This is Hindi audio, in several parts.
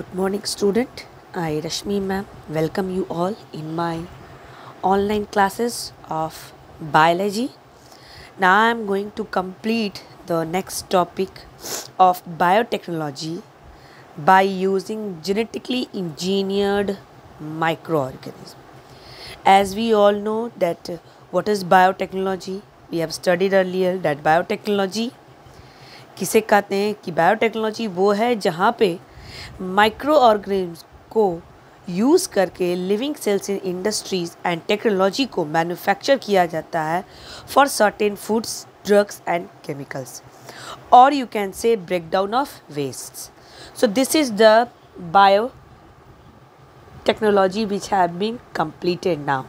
Good morning, student. I, Rashmi ma'am, welcome you all in my online classes of biology. Now I am going to complete the next topic of biotechnology by using genetically engineered microorganisms. As we all know that what is biotechnology, we have studied earlier that biotechnology किसे कहते हैं कि बायोटेक्नोलॉजी वो है जहाँ पे माइक्रो ऑर्गेनिज्म को यूज़ करके living cells in industries and technology को मैन्युफैक्चर किया जाता है for certain foods drugs and chemicals और you can say break down of waste. So this is the bio technology which have been completed now.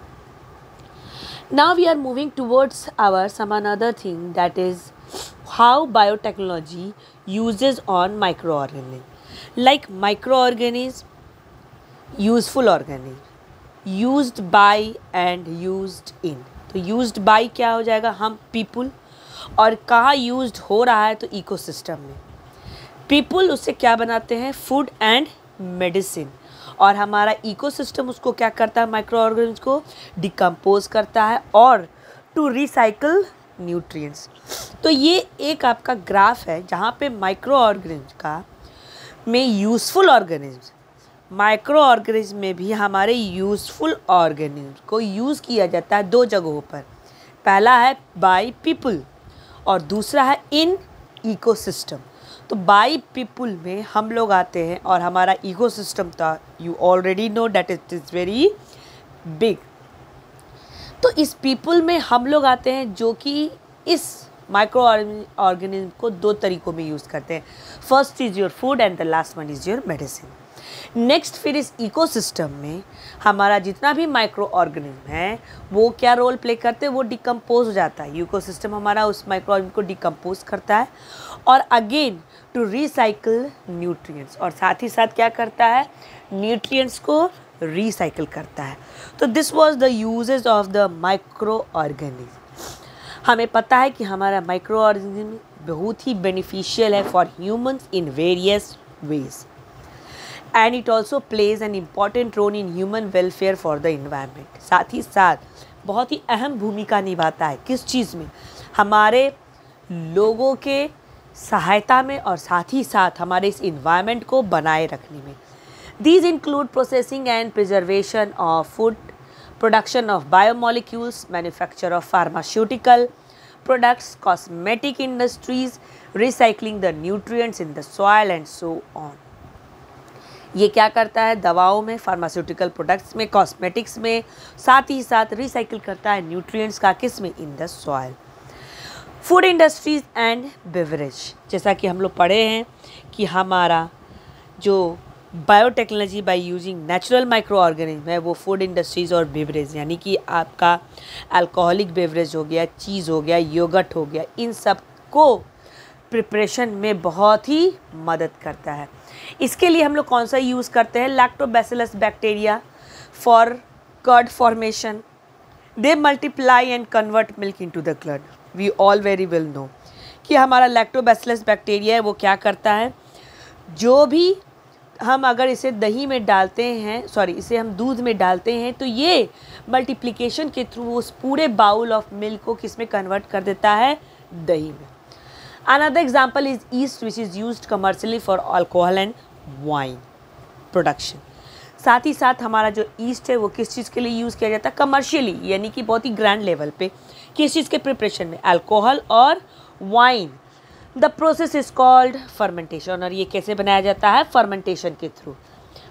Now we are moving towards our some another thing, that is how biotechnology uses on microorganism. Like microorganism, useful organism, used by and used in. तो used by क्या हो जाएगा, हम people, और कहाँ used हो रहा है तो इकोसिस्टम में. people उससे क्या बनाते हैं, फूड एंड मेडिसिन, और हमारा इकोसिस्टम उसको क्या करता है, माइक्रो ऑर्गेनिज्म को डिकम्पोज करता है और टू रिसाइकल न्यूट्रिएंट्स. तो ये एक आपका ग्राफ है जहाँ पे माइक्रो ऑर्गेनिज्म का में यूज़फुल ऑर्गेनिज्म, माइक्रो ऑर्गेनिज्म में भी हमारे यूज़फुल ऑर्गेनिज्म को यूज़ किया जाता है दो जगहों पर. पहला है बाय पीपल और दूसरा है इन इकोसिस्टम. तो बाय पीपल में हम लोग आते हैं और हमारा इकोसिस्टम था, you already know that it is very big. तो इस पीपल में हम लोग आते हैं जो कि इस माइक्रो ऑर्गेनिज्म को दो तरीक़ों में यूज़ करते हैं. First is your food and the last one is your medicine. Next फिर इस इकोसिस्टम में हमारा जितना भी माइक्रो ऑर्गेनिज्म है वो क्या रोल प्ले करते हैं, वो डिकम्पोज हो जाता है. इकोसिस्टम हमारा उस माइक्रो ऑर्गेनिज्म को डिकम्पोज करता है और अगेन टू रिसाइकल न्यूट्रिएंट्स, और साथ ही साथ क्या करता है, न्यूट्रिएंट्स को रिसाइकिल करता है. तो this was the uses of the microorganism. हमें पता है कि हमारा माइक्रो ऑर्गेनिज्म बहुत ही बेनिफिशियल है for humans in various ways, and it also plays an important role in human welfare for the environment. साथ ही साथ बहुत ही अहम भूमिका निभाता है किस चीज़ में, हमारे लोगों के सहायता में और साथ ही साथ हमारे इस इन्वायरमेंट को बनाए रखने में. These include processing and preservation of food, production of biomolecules, manufacture of pharmaceutical products, cosmetic industries, recycling the nutrients in the soil and so on. ये क्या करता है, दवाओं में, फार्मास्यूटिकल प्रोडक्ट्स में, कॉस्मेटिक्स में, साथ ही साथ रिसाइकिल करता है न्यूट्रिएंट्स का, किस में, in the soil. Food industries and beverage, जैसा कि हम लोग पढ़े हैं कि हमारा जो biotechnology by using natural micro organism है वो फूड इंडस्ट्रीज़ और बेवरेज, यानी कि आपका अल्कोहलिक बेवरेज हो गया, चीज़ हो गया, योगर्ट हो गया, इन सब को प्रिपरेशन में बहुत ही मदद करता है. इसके लिए हम लोग कौन सा यूज़ करते हैं, lactobacillus bacteria for curd formation. They multiply and convert milk into the curd. We all very well know कि हमारा लैक्टोबैसिलस बैक्टीरिया है वो क्या करता है, जो भी हम अगर इसे दही में डालते हैं, इसे हम दूध में डालते हैं तो ये मल्टीप्लिकेशन के थ्रू उस पूरे बाउल ऑफ मिल्क को किस में कन्वर्ट कर देता है, दही में. Another example is east which is used commercially for alcohol and wine production. साथ ही साथ हमारा जो ईस्ट है वो किस चीज़ के लिए यूज़ किया जाता है, कमर्शियली, यानी कि बहुत ही ग्रैंड लेवल पे, किस चीज़ के प्रिपरेशन में, अल्कोहल और wine. The process is called fermentation, और ये कैसे बनाया जाता है, फर्मेंटेशन के थ्रू.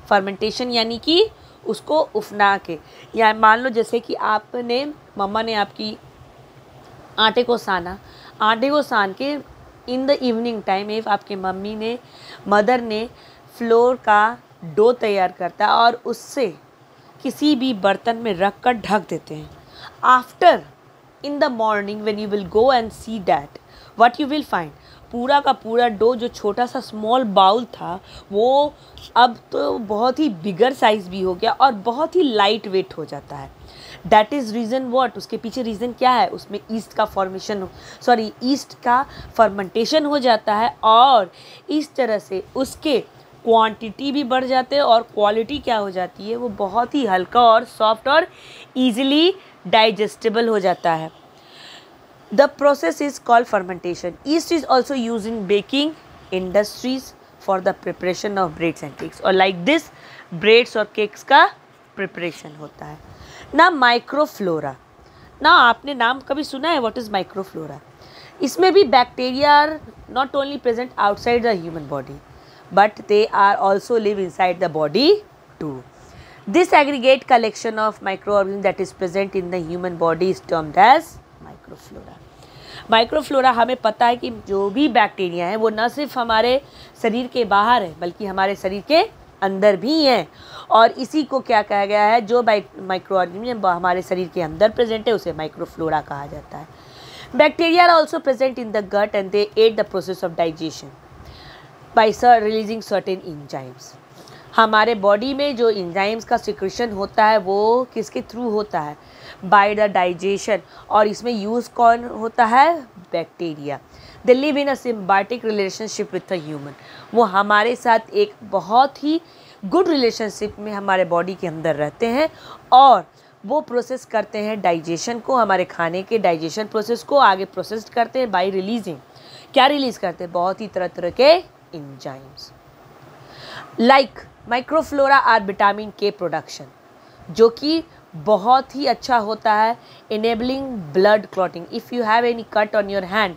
फर्मेंटेशन यानी कि उसको उफना के, या मान लो जैसे कि आपने, मम्मा ने आपकी आटे को सान के in the evening time, if आपके मदर ने फ्लोर का डो तैयार करता है और उससे किसी भी बर्तन में रख कर ढक देते हैं. After in the morning when you will go and see that, what you will find, पूरा का पूरा डो जो छोटा सा स्मॉल बाउल था वो अब तो बहुत ही बिगर साइज़ भी हो गया और बहुत ही लाइट वेट हो जाता है. दैट इज़ रीज़न व्हाट, उसके पीछे रीज़न क्या है, उसमें ईस्ट का फर्मेंटेशन हो जाता है और इस तरह से उसके क्वांटिटी भी बढ़ जाते हैं और क्वालिटी क्या हो जाती है, वो बहुत ही हल्का और सॉफ्ट और ईजिली डाइजेस्टेबल हो जाता है। The process is called fermentation. East is also use in baking industries for the preparation of breads and cakes, और लाइक दिस ब्रेड्स और केक्स का प्रिपरेशन होता है। ना माइक्रोफ्लोरा, ना आपने नाम कभी सुना है व्हाट इज़ माइक्रोफ्लोरा? इसमें भी bacteria are not only present outside the human body but they are also live inside the body too. This aggregate collection of microorganisms that is present in the human body is termed as microflora. Microflora हमें पता है कि जो भी बैक्टीरिया हैं वो न सिर्फ हमारे शरीर के बाहर है बल्कि हमारे शरीर के अंदर भी हैं, और इसी को क्या कहा गया है, जो माइक्रो ऑर्गेनिज्म हमारे शरीर के अंदर प्रेजेंट है उसे माइक्रोफ्लोरा कहा जाता है। Bacteria are also present in the gut and they aid the process of digestion by releasing certain enzymes. हमारे बॉडी में जो इंजाइम्स का सिक्रेशन होता है वो किसके थ्रू होता है, बाय द डाइजेशन, और इसमें यूज़ कौन होता है, bacteria. They live in a symbiotic relationship with a human, वो हमारे साथ एक बहुत ही गुड रिलेशनशिप में हमारे बॉडी के अंदर रहते हैं और वो प्रोसेस करते हैं डाइजेशन को, हमारे खाने के डाइजेशन प्रोसेस को आगे प्रोसेस करते हैं बाय रिलीजिंग, क्या रिलीज करते हैं, बहुत ही तरह तरह के enzymes. Like microflora are vitamin K production, जो कि बहुत ही अच्छा होता है, enabling blood clotting. If you have any cut on your hand,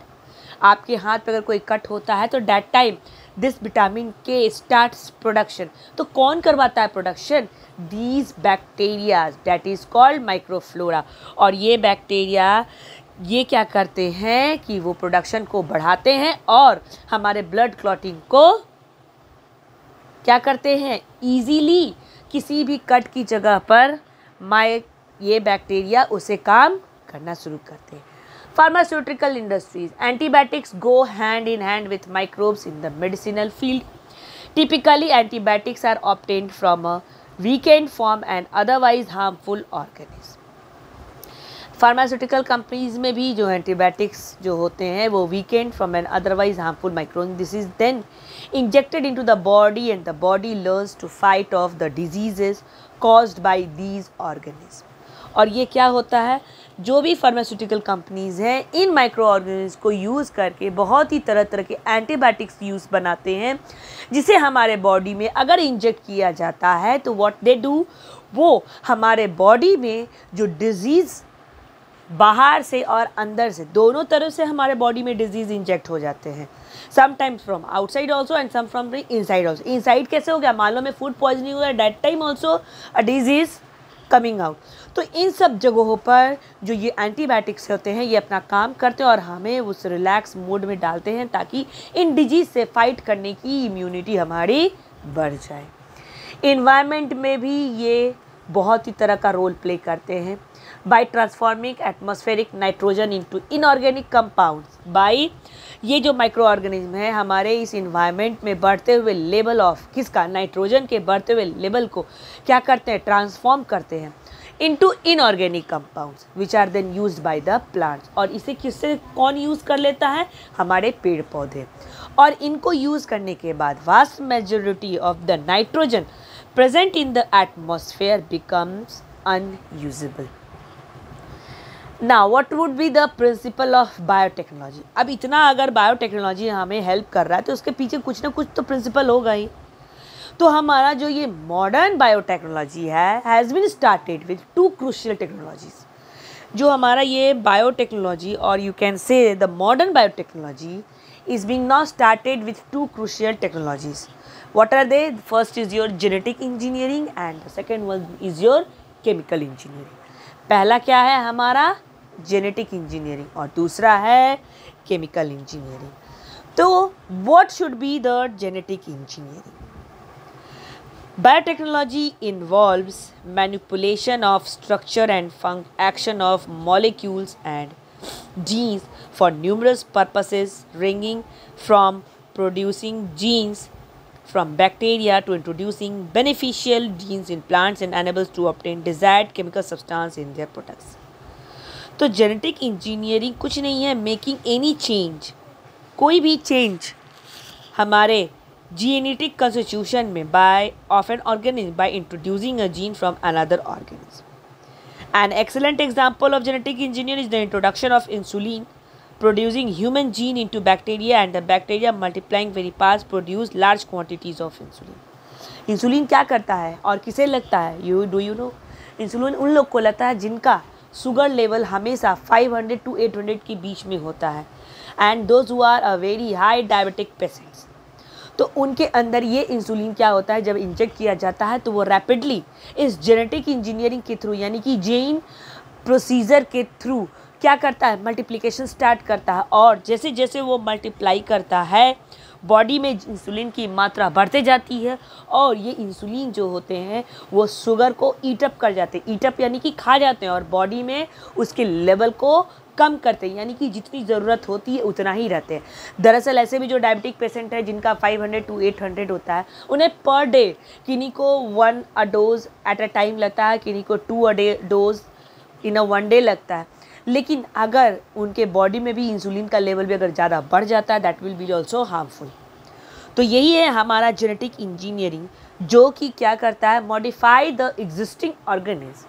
आपके हाथ पे अगर कोई कट होता है तो that time this vitamin K starts production. तो कौन करवाता है production, these bacteria, that is called microflora. और ये बैक्टीरिया ये क्या करते हैं कि वो प्रोडक्शन को बढ़ाते हैं और हमारे ब्लड क्लॉटिंग को क्या करते हैं, इजीली किसी भी कट की जगह पर ये बैक्टीरिया उसे काम करना शुरू करते हैं। Pharmaceutical industries, antibiotics go hand in hand with microbes in the medicinal field. Typically antibiotics are obtained from a weakened form and otherwise harmful organism. Pharmaceutical companies में भी जो एंटीबायोटिक्स जो होते हैं वो weakened from an otherwise harmful microbe, this is then injected into the body and the body learns to fight off the diseases caused by these organism. और ये क्या होता है, जो भी फार्मास्यूटिकल कंपनीज हैं इन माइक्रो ऑर्गेनिज्म को यूज़ करके बहुत ही तरह तरह के एंटीबायोटिक्स यूज़ बनाते हैं, जिसे हमारे बॉडी में अगर इंजेक्ट किया जाता है तो व्हाट दे डू, वो हमारे बॉडी में जो डिजीज़ बाहर से और अंदर से दोनों तरफ से हमारे बॉडी में डिजीज़ इंजेक्ट हो जाते हैं, sometimes from outside also and some from the inside also. Inside कैसे हो गया, मान लो में फूड पॉइजनिंग हुआ, that time also a disease coming out. तो इन सब जगहों पर जो ये एंटीबायोटिक्स होते हैं ये अपना काम करते हैं और हमें उस रिलैक्स मोड में डालते हैं ताकि इन डिजीज़ से फाइट करने की इम्यूनिटी हमारी बढ़ जाए। इन्वायरमेंट में भी ये बहुत ही तरह का रोल प्ले करते हैं by transforming atmospheric nitrogen into inorganic compounds. By ये जो माइक्रो ऑर्गेनिज्म है हमारे इस इन्वायरमेंट में बढ़ते हुए लेवल ऑफ किसका, नाइट्रोजन के बढ़ते हुए लेवल को क्या करते हैं, ट्रांसफॉर्म करते हैं into inorganic compounds which are then used by the plants. और इसे किससे कौन यूज़ कर लेता है, हमारे पेड़ पौधे। और इनको यूज़ करने के बाद vast majority of the nitrogen present in the atmosphere becomes unusable. Now what would be the principle of biotechnology. अब इतना अगर बायोटेक्नोलॉजी हमें हेल्प कर रहा है तो उसके पीछे कुछ ना कुछ तो प्रिंसिपल होगा ही। तो हमारा जो ये मॉडर्न बायोटेक्नोलॉजी है has been started with two crucial technologies. जो हमारा ये बायोटेक्नोलॉजी और you can say the modern biotechnology is being now started with two crucial technologies. What are they? First is your genetic engineering and the second one is your chemical engineering. पहला क्या है हमारा जेनेटिक इंजीनियरिंग और दूसरा है केमिकल इंजीनियरिंग। तो what should be the genetic engineering? Biotechnology involves manipulation of structure and action of molecules and genes for numerous purposes ranging from producing genes from bacteria to introducing beneficial genes in plants and animals to obtain desired chemical substance in their products. तो जेनेटिक इंजीनियरिंग कुछ नहीं है मेकिंग एनी चेंज, कोई भी चेंज हमारे genetic constitution में by of an organism by introducing a gene from another organism. An excellent example of genetic engineering is the introduction of insulin, producing human gene into bacteria, and the bacteria multiplying very fast produce large quantities of insulin. Insulin क्या करता है और किसे लगता है? You know? इंसुलिन उन लोग को लगता है जिनका शुगर लेवल हमेशा 500 to 800 के बीच में होता है, and those who are a very high diabetic patients. तो उनके अंदर ये इंसुलिन क्या होता है, जब इंजेक्ट किया जाता है तो वो रैपिडली इस जेनेटिक इंजीनियरिंग के थ्रू, यानी कि जीन प्रोसीजर के थ्रू क्या करता है, मल्टीप्लिकेशन स्टार्ट करता है. और जैसे जैसे वो मल्टीप्लाई करता है बॉडी में इंसुलिन की मात्रा बढ़ते जाती है, और ये इंसुलिन जो होते हैं वो शुगर को ईटअप कर जाते हैं. ईटअप यानी कि खा जाते हैं, और बॉडी में उसके लेवल को कम करते हैं, यानी कि जितनी ज़रूरत होती है उतना ही रहते हैं. दरअसल ऐसे भी जो डायबिटिक पेशेंट है जिनका 500 to 800 होता है, उन्हें पर डे किन्हीं को 1 डोज एट अ टाइम लगता है, किन्हीं को 2 डोज इन अ 1 डे लगता है. लेकिन अगर उनके बॉडी में भी इंसुलिन का लेवल भी अगर ज़्यादा बढ़ जाता है, that will be also harmful. तो यही है हमारा जेनेटिक इंजीनियरिंग, जो कि क्या करता है, मॉडिफाई द एग्जिस्टिंग ऑर्गेनिज्म.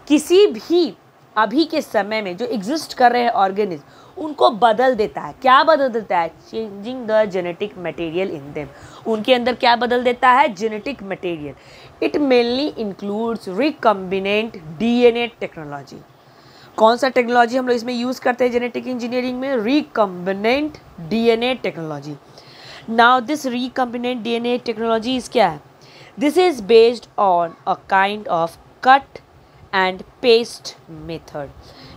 किसी भी अभी के समय में जो एग्जिस्ट कर रहे हैं ऑर्गेनिज्म, उनको बदल देता है. क्या बदल देता है? Changing the genetic material in them. उनके अंदर क्या बदल देता है? Genetic material. It mainly includes recombinant DNA technology. कौन सा टेक्नोलॉजी हम लोग इसमें यूज़ करते हैं जेनेटिक इंजीनियरिंग में? Recombinant DNA technology. Now this recombinant DNA technology is क्या है? This is based on a kind of cut and paste method.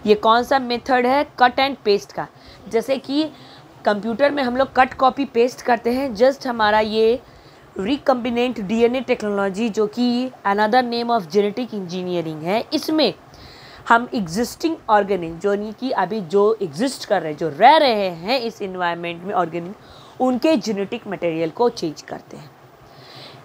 ये कौन सा मेथड है? कट एंड पेस्ट का. जैसे कि कंप्यूटर में हम लोग कट कॉपी पेस्ट करते हैं, जस्ट हमारा ये रिकम्बिनेंट डीएनए टेक्नोलॉजी, जो कि another name of genetic engineering है, इसमें हम एग्जिस्टिंग ऑर्गेनिज्म जो नहीं कि अभी जो एग्जिस्ट कर रहे हैं, जो रह रहे हैं इस इन्वायरमेंट में ऑर्गेनिज्म, उनके जेनेटिक मटेरियल को चेंज करते हैं.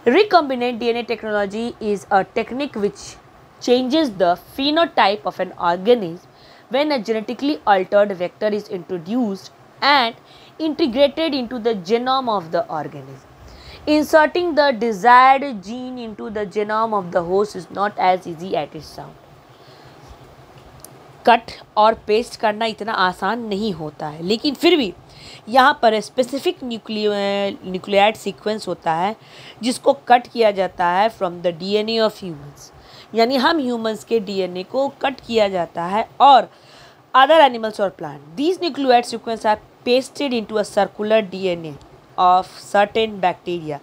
Recombinant DNA technology is a technique which changes the phenotype of an organism when a genetically altered vector is introduced and integrated into the genome of the organism. Inserting the desired gene into the genome of the host is not as easy as it sounds. Cut और पेस्ट करना इतना आसान नहीं होता है, लेकिन फिर भी यहाँ पर स्पेसिफिक न्यूक्लियाइड सीक्वेंस होता है जिसको कट किया जाता है from the DNA of humans. यानी हम ह्यूमंस के डीएनए को कट किया जाता है और अदर एनिमल्स और plant. These nucleoid sequence are pasted into a circular DNA of certain bacteria.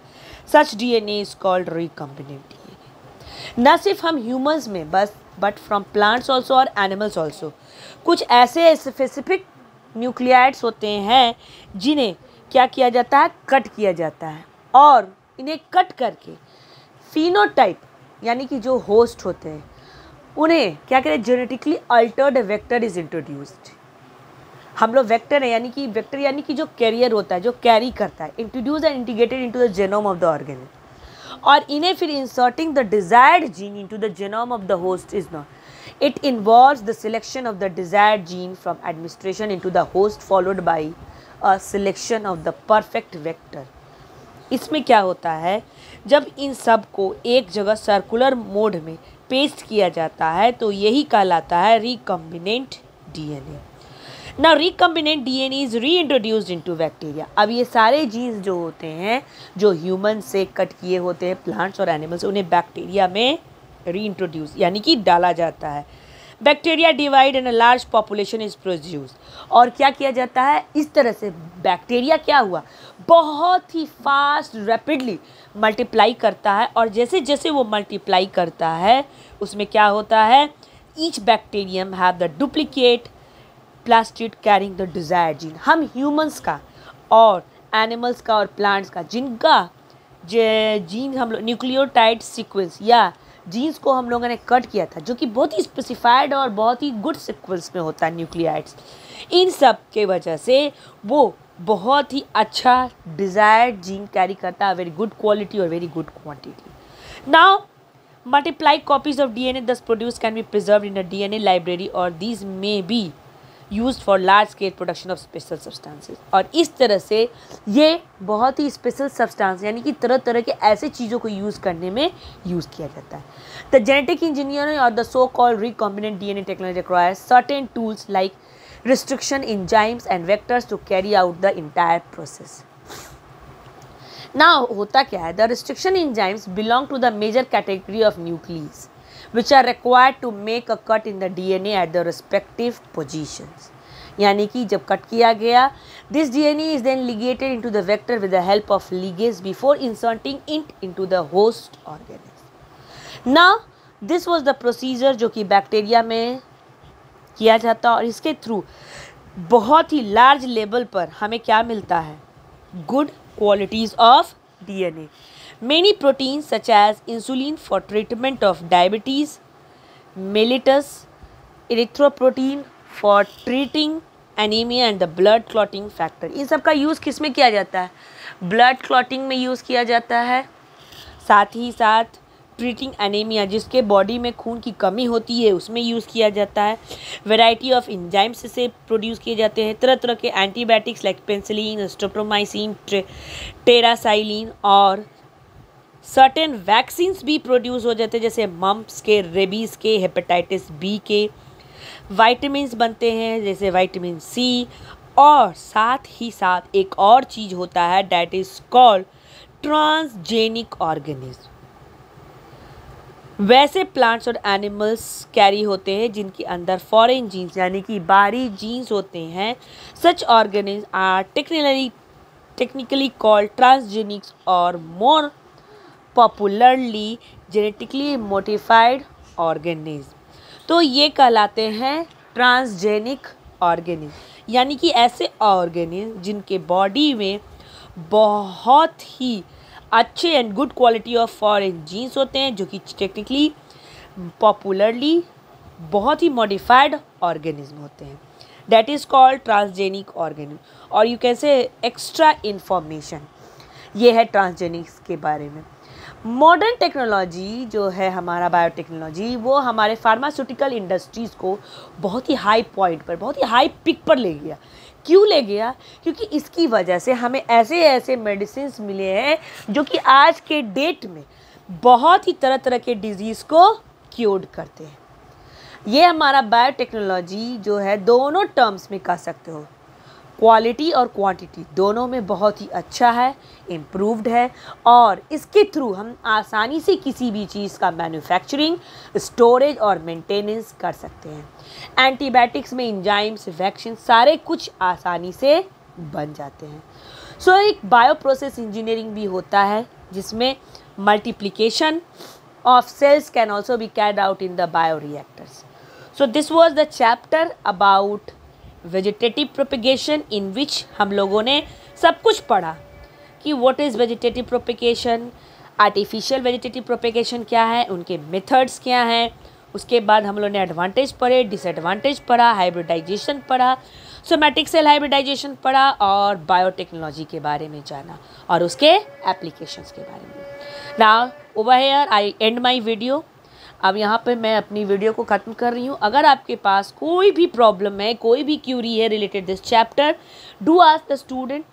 Such DNA is called recombinant DNA. न सिर्फ हम ह्यूमंस में बस, बट फ्रॉम प्लांट्स ऑल्सो और एनिमल्स ऑल्सो कुछ ऐसे स्पेसिफिक न्यूक्लियाइड्स होते हैं जिन्हें क्या किया जाता है? कट किया जाता है, और इन्हें कट करके फिनोटाइप यानी कि जो होस्ट होते हैं उन्हें क्या कहते हैं? Genetically Altered vector is introduced. हम लोग वेक्टर है, यानी कि वेक्टर यानी कि जो कैरियर होता है, जो कैरी करता है, introduce and integrated into the genome of the organism. और इन्हें फिर inserting the desired gene into the genome of the host is not. It involves the selection of the desired gene from administration into the host followed by a selection of the perfect vector. इसमें क्या होता है? जब इन सब को एक जगह सर्कुलर मोड में पेस्ट किया जाता है तो यही कहलाता है recombinant DNA. Now recombinant DNA is reintroduced into bacteria. अब ये सारे जीन्स जो होते हैं, जो ह्यूमन से कट किए होते हैं, प्लांट्स और एनिमल्स, उन्हें बैक्टीरिया में रीइंट्रोड्यूस यानी कि डाला जाता है. Bacteria divide and a large population is produce. और क्या किया जाता है? इस तरह से बैक्टीरिया क्या हुआ? बहुत ही फास्ट रैपिडली मल्टीप्लाई करता है, और जैसे जैसे वो मल्टीप्लाई करता है उसमें क्या होता है? Each bacterium have the duplicate plastid carrying the desired gene. हम ह्यूमंस का और एनिमल्स का और प्लांट्स का जिनका जीन हम लोग न्यूक्लियोटाइड सीक्वेंस या जीन्स को हम लोगों ने कट किया था, जो कि बहुत ही स्पेसिफाइड और बहुत ही गुड सीक्वेंस में होता है न्यूक्लियाइड्स, इन सब के वजह से वो बहुत ही अच्छा डिज़ायर्ड जीन कैरी करता है, वेरी गुड क्वालिटी और very good quantity. Now multiply copies of DNA thus produced can be preserved in a DNA library, or these may be used for large scale production of special substances. और इस तरह से ये बहुत ही स्पेशल सब्सटेंस यानी कि तरह तरह के ऐसे चीज़ों को यूज़ करने में यूज़ किया जाता है। द जेनेटिक इंजीनियरिंग और the so called recombinant DNA technology requires certain tools like restriction enzymes and vectors to carry out the entire process. Now होता क्या है? The restriction enzymes belong to the major category of nuclease which are required to make a cut in the DNA at the respective positions. यानी कि जब कट किया गया, this DNA is then ligated into the vector with the help of ligase before inserting it into the host organism. Now this was the procedure जो कि बैक्टीरिया में किया जाता है और इसके थ्रू बहुत ही लार्ज लेवल पर हमें क्या मिलता है? Good qualities of DNA. Many proteins such as insulin for treatment of diabetes, mellitus, erythropoietin for treating anaemia and the blood clotting factor. इन सब का यूज़ किस में किया जाता है? ब्लड क्लॉटिंग में यूज़ किया जाता है, साथ ही साथ ट्रीटिंग एनीमिया जिसके बॉडी में खून की कमी होती है उसमें यूज़ किया जाता है। वैरायटी ऑफ एंजाइम्स से प्रोड्यूस किए जाते हैं। तरह तरह के एंटीबायोटिक्स लाइक पेनिसिलिन, स्ट्रेप्टोमाइसिन, टेरासाइलिन और सर्टेन वैक्सीन्स भी प्रोड्यूस हो जाते हैं जैसे मम्प्स के, रेबीज़ के, हेपेटाइटिस बी के। वाइटामिन्स बनते हैं जैसे विटामिन सी और साथ ही साथ एक और चीज़ होता है that is called transgenic organism. वैसे प्लांट्स और एनिमल्स कैरी होते हैं जिनके अंदर फॉरेन जीन्स यानी कि बाहरी जीन्स होते हैं। Such organism are technically called transgenics और more popularly genetically modified organism. तो ये कहलाते हैं ट्रांसजेनिक ऑर्गेनिज्म यानी कि ऐसे ऑर्गेनिज्म जिनके बॉडी में बहुत ही अच्छे and good quality of foreign genes होते हैं जो कि टेक्निकली पॉपुलरली बहुत ही मॉडिफाइड ऑर्गेनिज्म होते हैं। That is called transgenic organism. और you can say extra information ये है ट्रांसजेनिक्स के बारे में। मॉडर्न टेक्नोलॉजी जो है हमारा बायोटेक्नोलॉजी वो हमारे फार्मास्यूटिकल इंडस्ट्रीज़ को बहुत ही हाई पॉइंट पर, बहुत ही हाई पिक पर ले गया। क्यों ले गया? क्योंकि इसकी वजह से हमें ऐसे ऐसे मेडिसिन्स मिले हैं जो कि आज के डेट में बहुत ही तरह तरह के डिजीज़ को क्योर करते हैं। ये हमारा बायोटेक्नोलॉजी जो है दोनों टर्म्स में कह सकते हो, क्वालिटी और क्वांटिटी दोनों में बहुत ही अच्छा है, इम्प्रूव्ड है और इसके थ्रू हम आसानी से किसी भी चीज़ का मैन्युफैक्चरिंग, स्टोरेज और मेंटेनेंस कर सकते हैं। एंटीबायोटिक्स में एंजाइम्स, वैक्सीन सारे कुछ आसानी से बन जाते हैं। सो एक बायो प्रोसेस इंजीनियरिंग भी होता है जिसमें multiplication of cells can also be carried out in the bioreactors. So this was the chapter about vegetative propagation in which हम लोगों ने सब कुछ पढ़ा कि what is vegetative propagation, artificial vegetative propagation क्या है, उनके मेथड्स क्या हैं। उसके बाद हम लोगों ने एडवांटेज पढ़े, डिसएडवांटेज पढ़ा, हाइब्रिडाइजेशन पढ़ा, सोमैटिक सेल हाइब्रिडाइजेशन पढ़ा और बायोटेक्नोलॉजी के बारे में जाना और उसके एप्लीकेशंस के बारे में। Now over here I and my video. अब यहाँ पे मैं अपनी वीडियो को ख़त्म कर रही हूँ। अगर आपके पास कोई भी प्रॉब्लम है, कोई भी क्यूरी है related this chapter, do ask the student.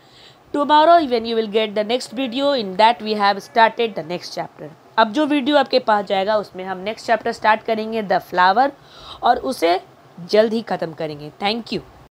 Tomorrow when you will get the next video in that we have started the next chapter। अब जो वीडियो आपके पास जाएगा उसमें हम नेक्स्ट चैप्टर स्टार्ट करेंगे द फ्लावर और उसे जल्द ही ख़त्म करेंगे। Thank you.